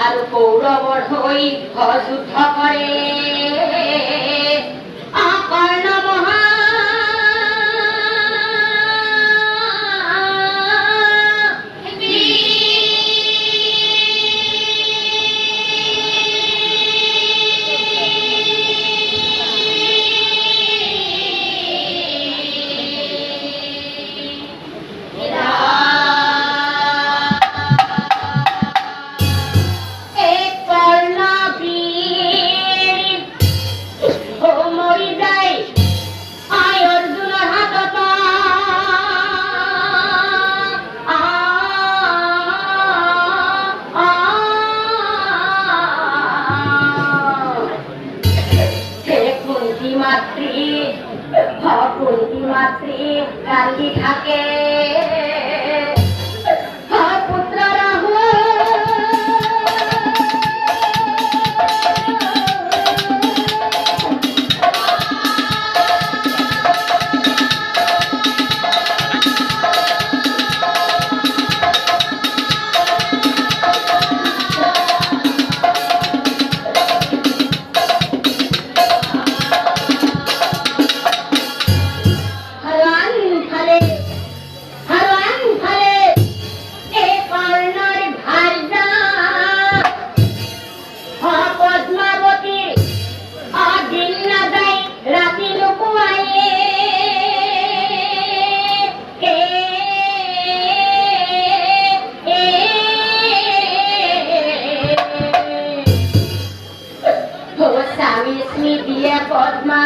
আর কৌরবর হই যুদ্ধ করে আকর্ণ মহা মাতৃ কান্দি থাকে পদ্মা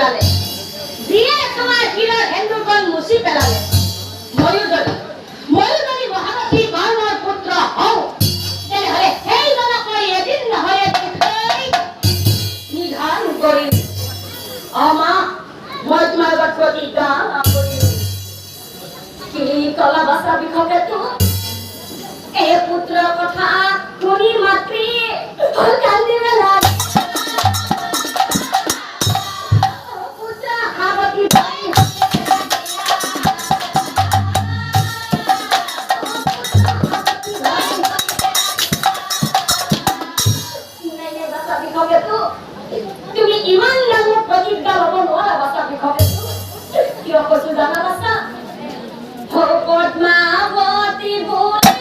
পেলালে দিয়ে তোমার শিরার হেন্দুকন মুছি পেলালে ময়ূরদলী ময়ূরদলী মহারথী কর্ণৰ পুত্ৰ হও তেনেহলে সেইজনকৈ এদিন নহয় এদিন নিধন কৰিম মা মই তোমাৰ লগত প্ৰতিজ্ঞা কৰিম কি কলা বাচা বিষকেতো এই পুত্ৰৰ কথা শুনি মাতৃ কান্দিব লাগে পুত্ৰ সাৱতী বাই তুমি ইমান ডাঙৰ প্ৰতিজ্ঞা ল'ব নোৱাৰা বাচা বিষকেতো কিয় কৈছো জানা বাচা পদ্মাৱতী বুলি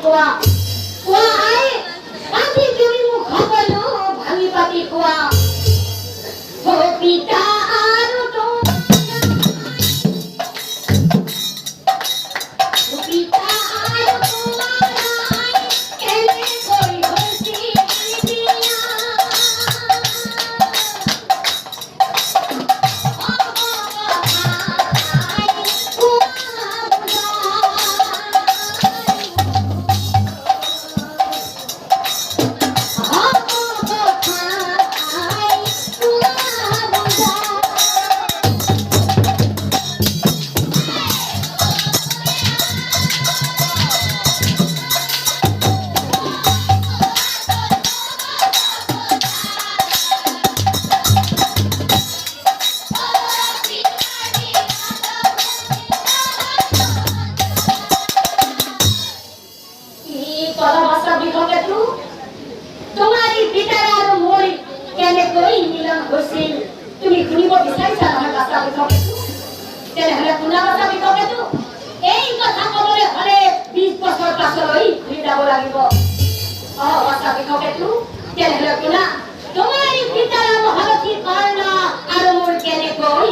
কোৱা কোৱা আই আজি তুমি মোক সকলো ভাঙি পাতি কোৱা ও পিতা আৰু পিতা আৰু তোমাৰ কেনেকৈ হৈছিল বিয়া তোমাৰি পিতাৰ আৰু মোৰ কেনেকৈ মিলন হৈছিল তুমি শুনিব বিচাৰিছা নহয় বাচ্চা বিষয়টো তেনেহ'লে শুনা বাচ্চা বিষয়টো এই কথা ক'বলৈ হ'লে 20 বছৰ পাছলৈ ঘূৰি যাব লাগিব বাচ্চা বিষয়টো তেনেহ'লে শুনা তোমাৰি পিতাৰ মহাৰথী কৰ্ণ আৰু মোৰ কেনেকৈ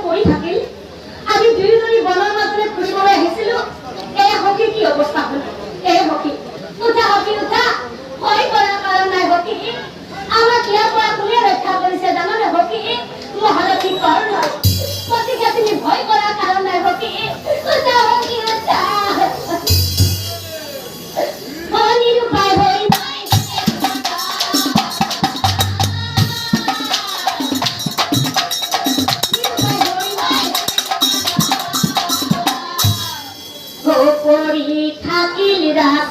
কৰি থাকিল। আমি দুয়োজনী বনৰ মাজৰে ফুৰিবলৈ আহিছিলো। এই সখী কি অৱস্থা হ'ল? এই সখী উঠা, সখী উঠা। ভয় কৰাৰ কাৰণ নাই সখী। আমাক ইয়াৰ পৰা কোনে ৰক্ষা কৰিছে জানানে সখী? মহালক্ষী কৰ্ণ। গতিকে তুমি ভয় কৰাৰ কাৰণ নাই সখী। উঠা সখী উঠা। নিৰুপায় হৈ পৰি থাকিল ৰাত।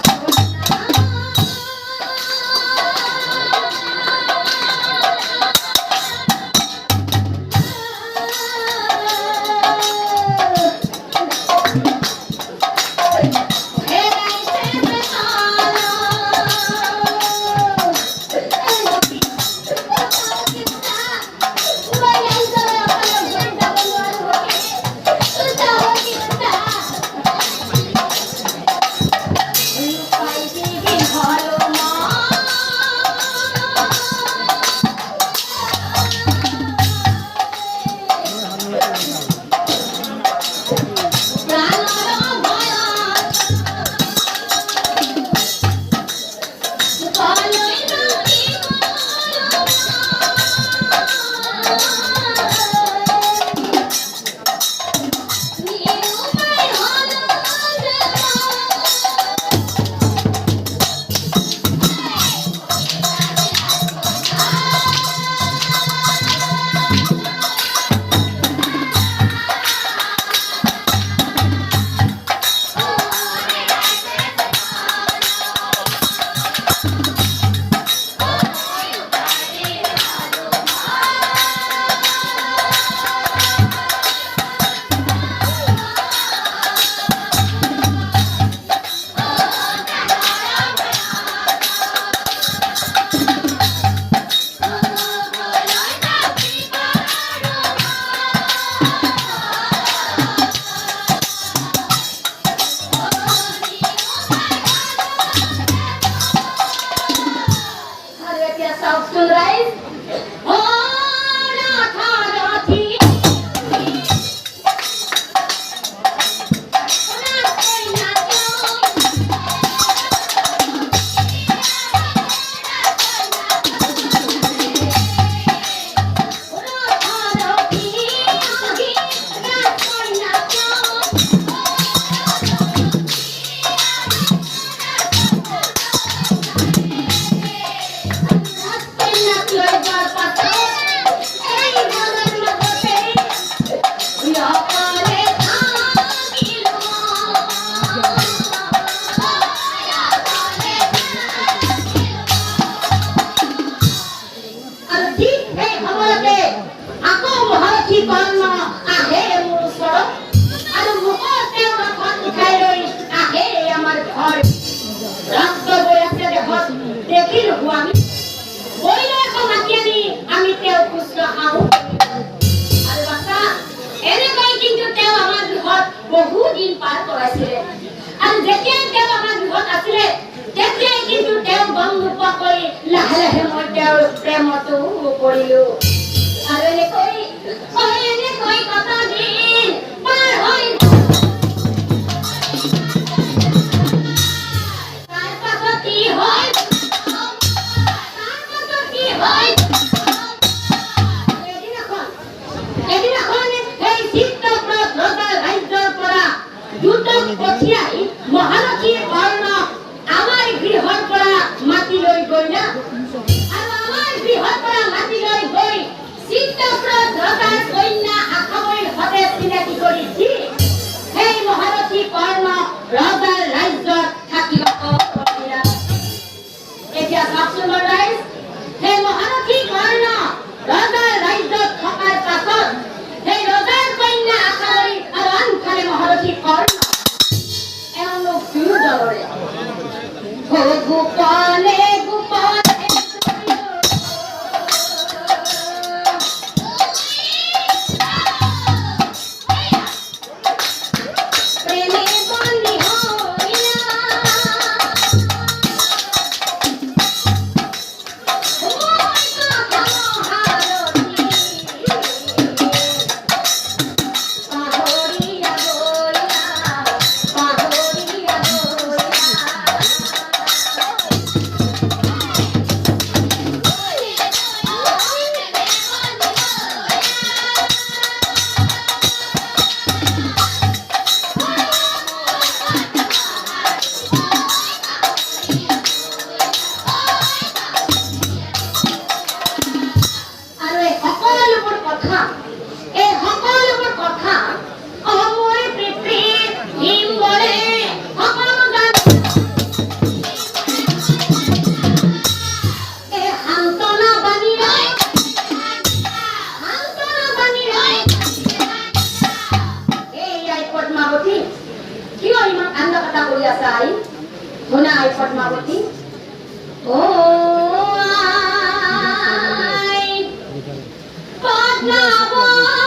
বহুদিন পাৰ কৰাইছিলে আৰু যেতিয়া তেওঁ আমাৰ গৃহত আছিলে তেতিয়াই কিন্তু তেওঁ গম নোপোৱাকৈ লাহে লাহে মই তেওঁৰ প্ৰেমতো পৰিলো আৰু এনেকৈ কটা দিন পাৰ হৈ তাৰ পাছত কি হয় পঠিয়াই মহালক্ষীৰ কৰ্ণ আমাৰ গৃহৰ পৰা মাতি লৈ গৈ না আৰু আমাৰ গৃহৰ পৰা মাতি লৈ গৈ চিত্তপ্ৰদ ৰজাৰ কন্যা করিয়া চাই শোনাই পদ্মাবতী ও আই পদ্মাবতী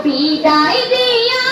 বিদায় দিয়া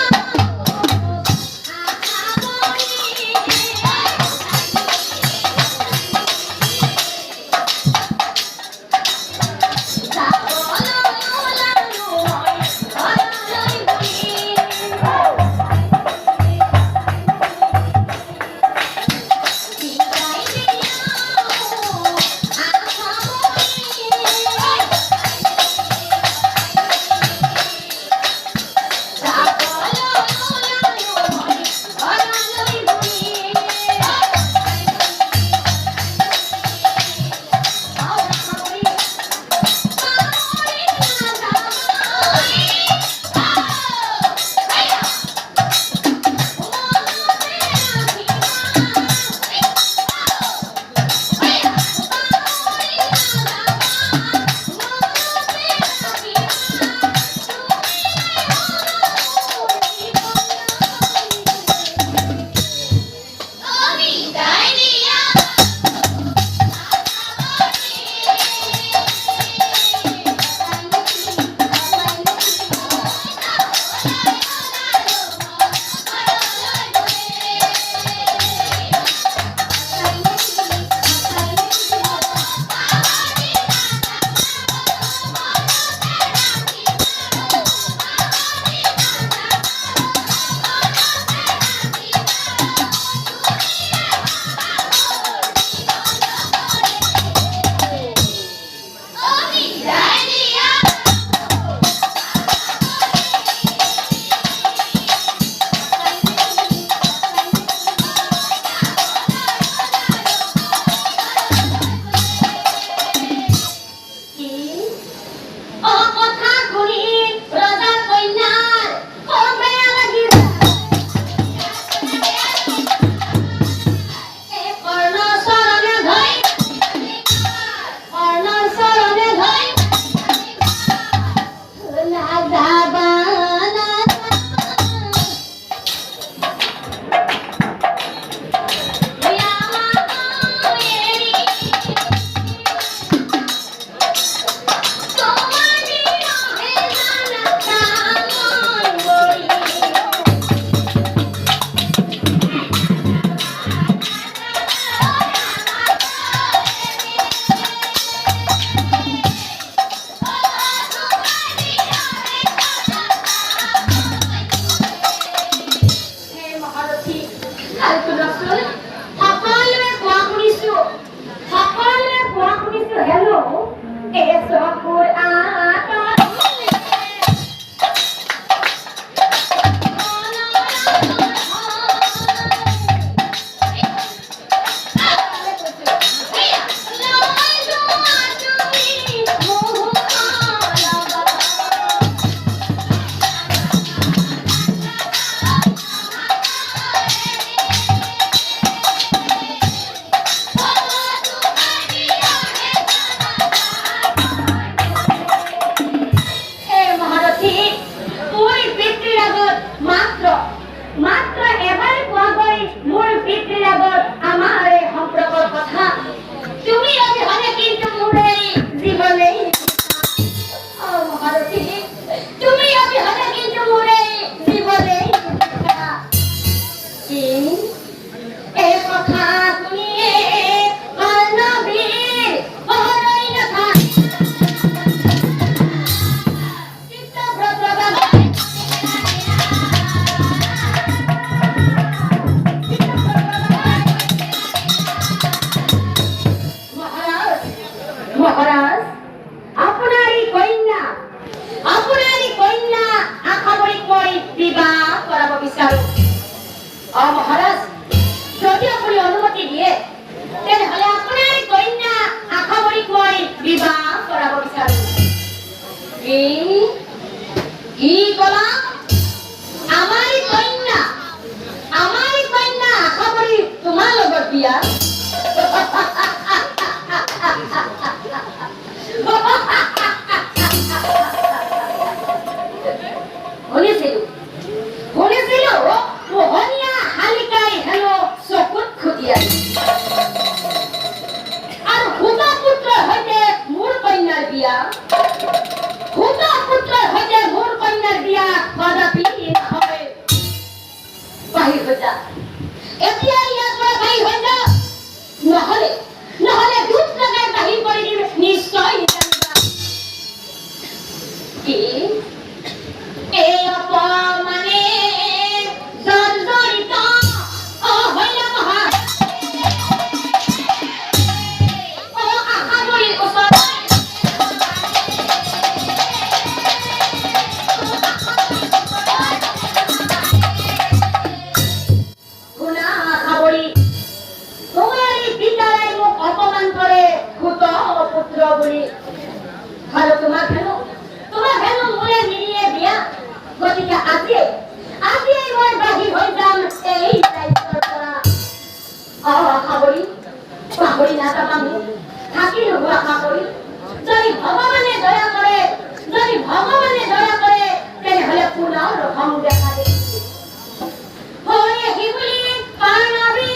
বিচাৰোঁ। মহাৰাজ, যদি আপুনি অনুমতি দিয়ে তেনেহলে আপোনাৰ কন্যা আশাবৰীক মই বিবাহ কৰাব বিচাৰোঁ। কি কলা? আমাৰ কন্যা আশাবৰী তোমাৰ লগত বিয়া? শুনিছিলো পোহনীয়া শালিকাই হেনো চকুত খুটিয়াই আৰু সুতা পুত্ৰৰ সৈতে মোৰ কন্যাৰ বিয়া। সুতা পুত্ৰৰ সৈতে মোৰ কন্যাৰ বিয়া কদাপি নহয়। বাহিৰ হৈ যা, এতিয়া ইয়াৰ পৰা বাহিৰ হৈ যা, নহলে দুখ লগাই বাহিৰ কৰি দিম নিশ্চয়। কি এই অপমানে জৰ্জৰিত হইলা মহাৰাজ। আশাবৰীৰ ওচৰত শুনা আশাবৰী, তোমাৰ পিতাই মোক অপমান কৰে সুত পুত্ৰ বুলি, আৰু তোমাক হেনো মোৰে নিদিয়ে বিয়া। গতিকে আজিয়েই মই বাহিৰ হৈ যাম এই ৰাজ্যৰ পৰা। আশাবৰী, পাহৰি নাযাবা মোক, থাকি নহো আশাবৰী। যদি ভগৱানে দয়া কৰে তেনেহলে পুনৰ ৰং দেখা দিয়ে হৈ আহি বুলি পাৰ্ণৱী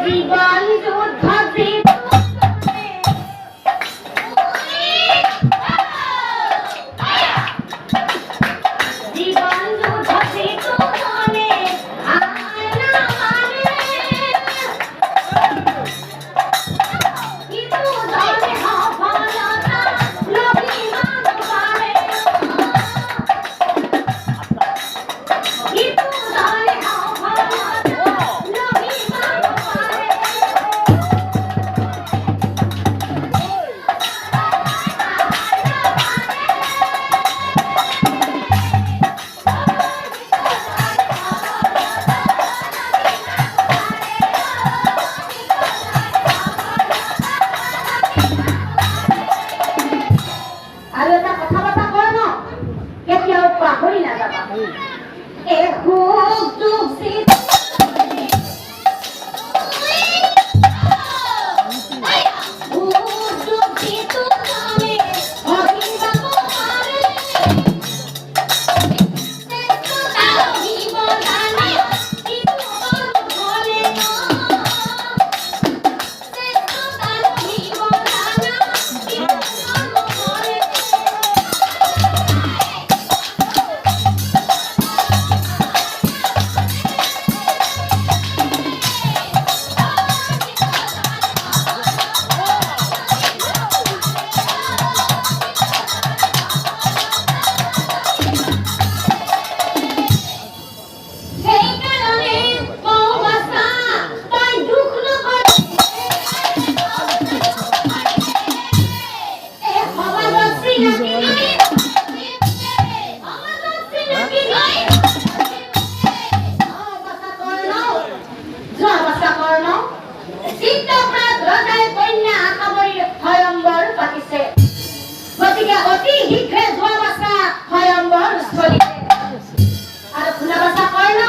জীবন যুদ্ধ জীবন যুদ্ধ সেতু মনে আয়না মানে কিন্তু ধরে সফলতা লভিমান পারে কিন্তু ধরে সফলতা লভিমান পারে আৰু এটা কথা বতা কয় ন কেতিয়াও পাহৰি নাযাবা এই সুখ দুখ চিন্তা গতিকে অতি শীঘ্ৰে যোৱা বাছা ভয়ম্বৰ স্থলীতে আৰু শুনা বাছা কৰ্ণ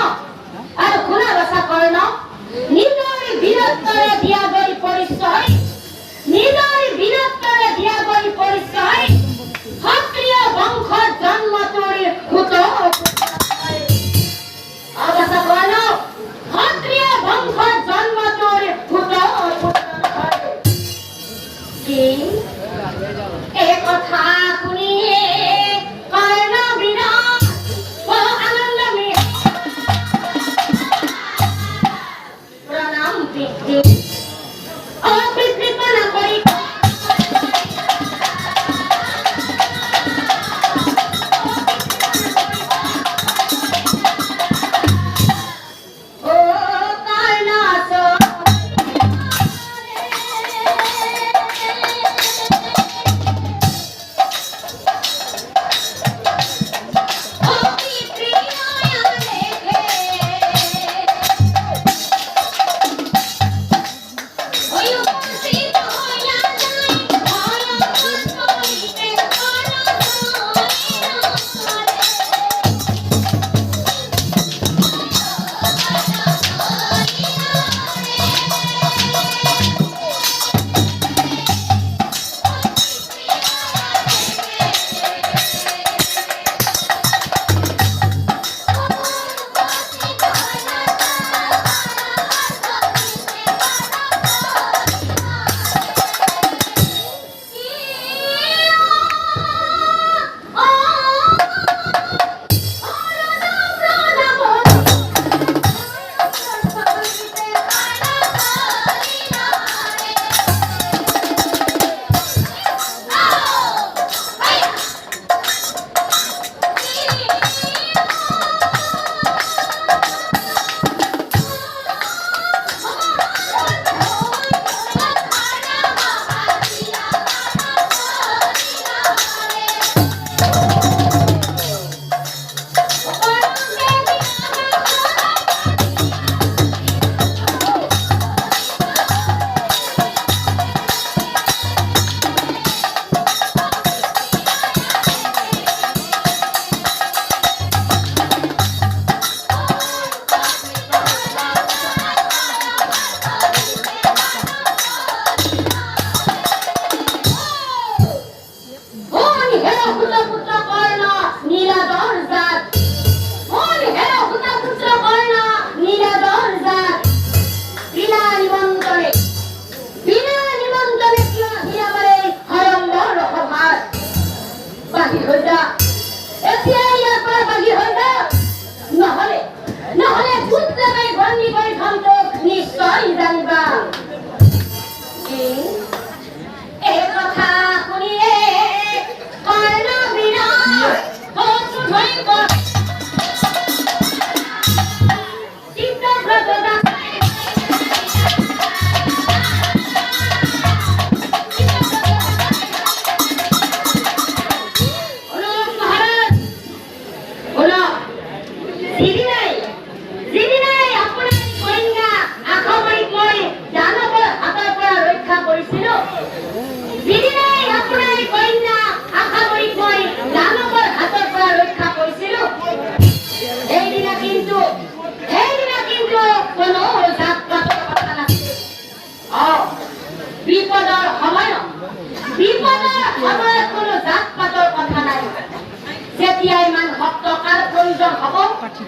আৰু শুনা বাছা কৰ্ণ নিজৰ বীৰত্বৰে দিয়া গৈ পৰিচয় নিজৰ বীৰত্বৰে দিয়া গৈ পৰিচয় ক্ষত্ৰিয় বংশৰ জন্ম তোৰ সুত অৱস্থা কৰ্ণ ক্ষত্ৰিয় বংশৰ জন্ম তোৰ সুত কি এই কথা শুনিয়ে কৰ্ণ বিৰাট বৰ আনন্দ প্ৰণাম পিতৃ অপিতৃপনা কৰি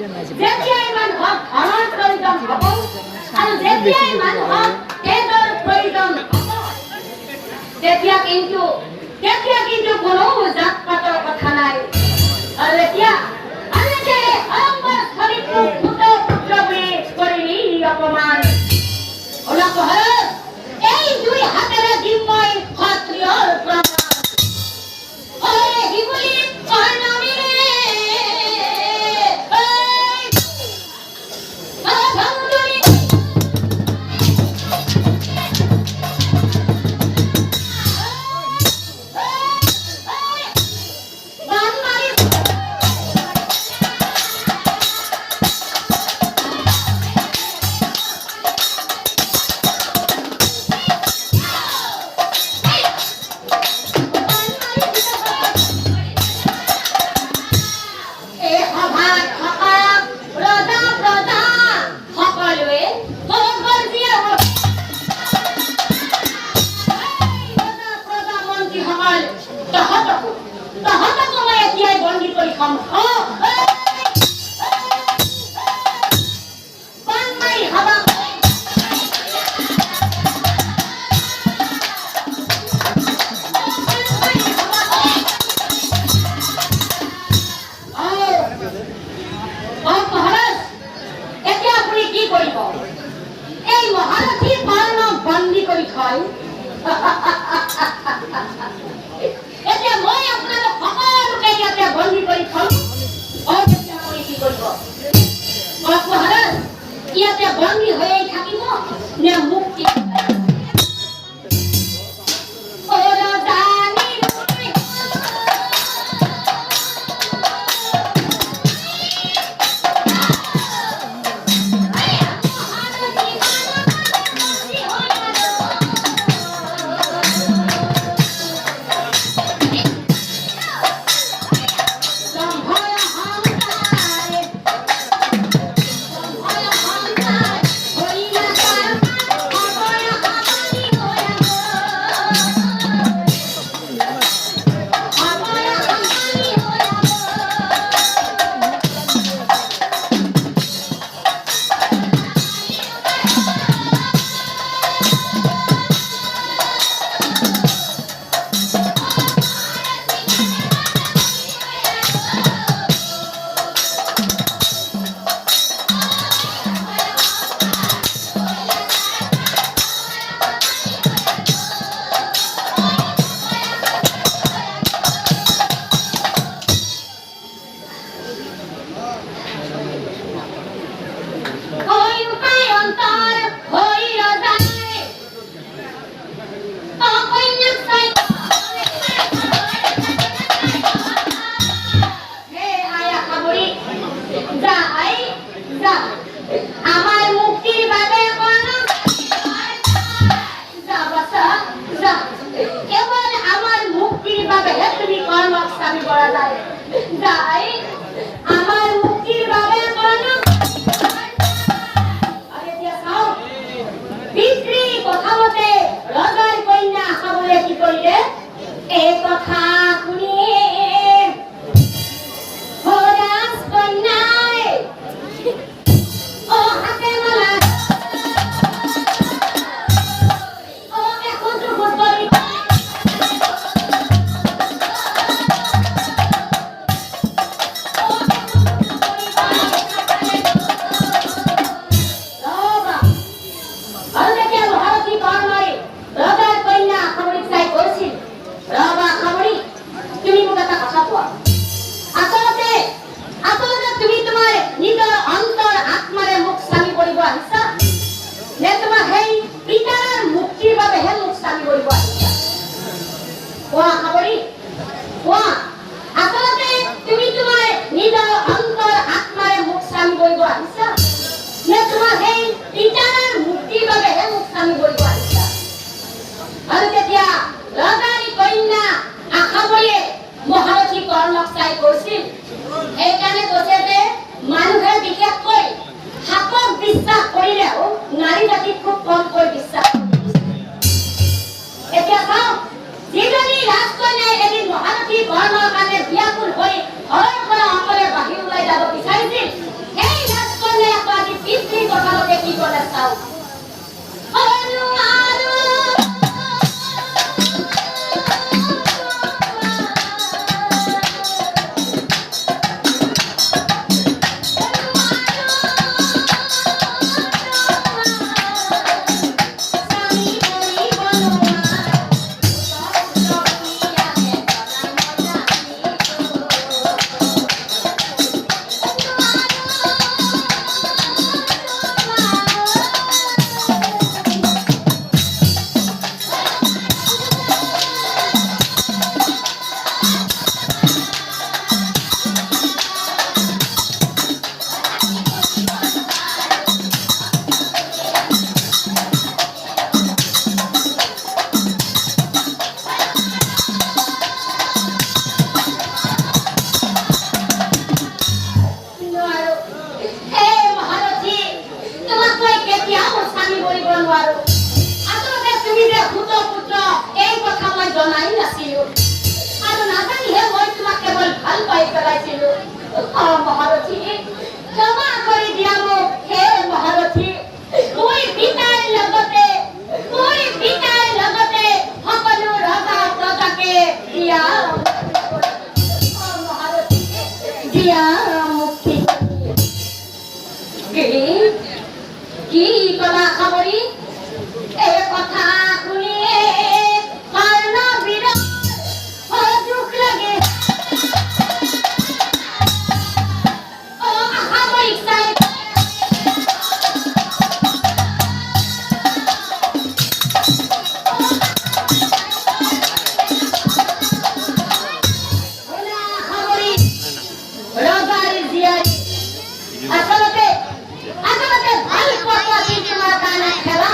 যেতিয়াই মানুহক ধনৰ প্ৰয়োজন হ'ব আৰু যেতিয়াই মানুহক তেজৰ প্ৰয়োজন হ'ব তেতিয়া কিন্তু কোনো জাত পাতৰ কথা নাই আৰু এতিয়া পুত্ৰ বুলি কৰিলি অপমান অলপ এই দুই হাতেৰে দিম মই ক্ষত্ৰিয়ৰ প্ৰমাণ ইয়াতে বন্দী হয়ে থাকিব নে মুক্তি মহাৰথী ক্ষমা কৰি দিয়া মোক হে মহাৰথী মই পিতাৰ লগতে সকলো ৰজা প্ৰজাকে দিয়া মহাৰথী দিয়া মুক্তি কি কলা খাবৰি এই কথা শুনিয়ে কৰ্ণ বিৰৰ দুখ লাগে সামৰিক চাই ৰজাৰ জীয়াৰী আচলতে ভাল পোৱা তোমাৰ কাৰণে খেলা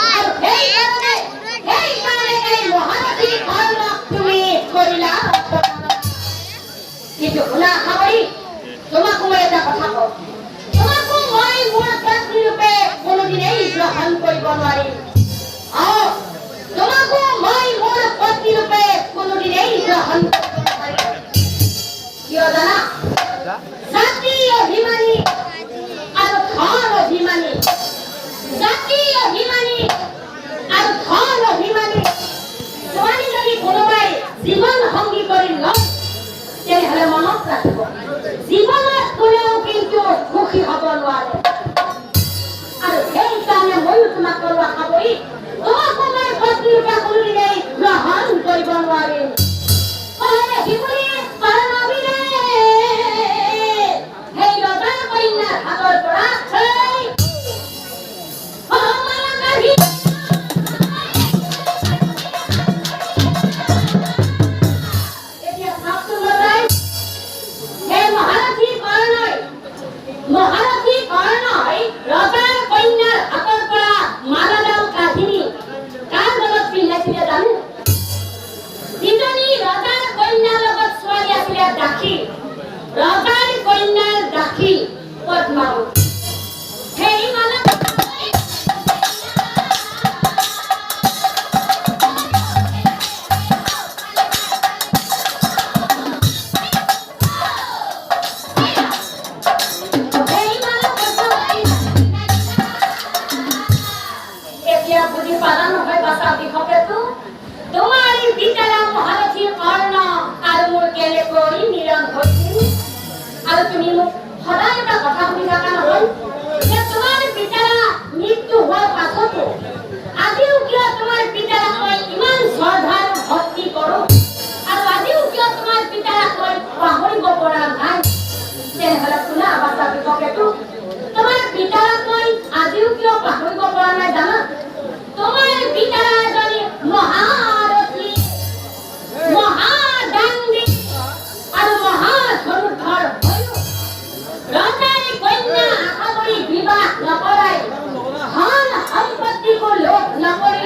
আৰু সেইকাৰণে এই মহাৰথী কৰ্ণক তুমি কৰিলা কিন্তু শুনা খাবৰি তোমাকো মই এটা কথা কওঁ তোমাকো মই মোৰ পত্নী ৰূপে কোনোদিনেই গ্ৰহণ কৰিব নোৱাৰিম তোমাকো মই মোৰ পত্নী ৰূপে কোনোদিনেই গ্ৰহণ কৰিব নোৱাৰিম কিয় জানা জাতি অভিমানী আৰু ধন অভিমানী জাতি অভিমানী আৰু ধন অভিমানী তোমাকে যদি কোনোবাই জীৱন সংগী কৰি লয় তেনেহ'লে মনত ৰাখিব জীৱনত কোনেও কিন্তু সুখী হ'ব নোৱাৰে আৰু সেইকাৰণে ময়ো তোমাক কৰোৱা খাবই তোমাক মই পত্নী ৰূপে কোনোদিনেই গ্ৰহণ কৰিব নোৱাৰিম সেই ৰজাৰ কন্যাৰ হাতৰ পৰা মহাৰথী কৰ্ণই ৰজাৰ কন্যাৰ হাতৰ পৰা মালাডাল কাঢ়ি কাৰ গলত পিন্ধাইছিলে জানো যিজনী ৰজাৰ কন্যাৰ লগত ছোৱালী আছিলে দাসী ৰজাৰ কন্যাৰ দাসী পদ্মাৱতী সেই মালা বুঝি পালা নহয় বাচা বিষকেতো তোমাৰ বিচৰা মহাৰথী কৰ্ণ আৰু মোৰ কেনেকৈ মিলন হৈছিল আৰু তুমি মোক সদায় এটা কথা শুনি থাকা নহয় যে তোমাৰ বিচৰা মৃত্যু হোৱাৰ পাছতো আজিও কিয় তোমাৰ বিচৰাক মই ইমান শ্ৰদ্ধা আৰু ভক্তি কৰোঁ আৰু আজিও কিয় তোমাৰ বিচৰাক মই পাহৰিব পৰা নাই তেনেহ'লে শুনা বাচা বিষকেতো তোমাৰ বিচৰাক মই আজিও কিয় পাহৰিব পৰা নাই জানা তোমাৰ বিচৰা এজনী মহাৰথী মহাদাণ্ডী আৰু মহাধনুৰ্ধৰ ৰজাই কন্যা আশা কৰি বিবাহ নকৰাই ধন সম্পত্তিকো লোভ নকৰি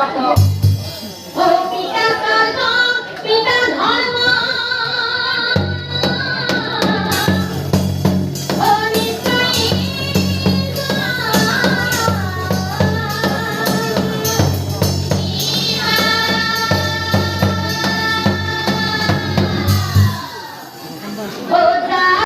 কথা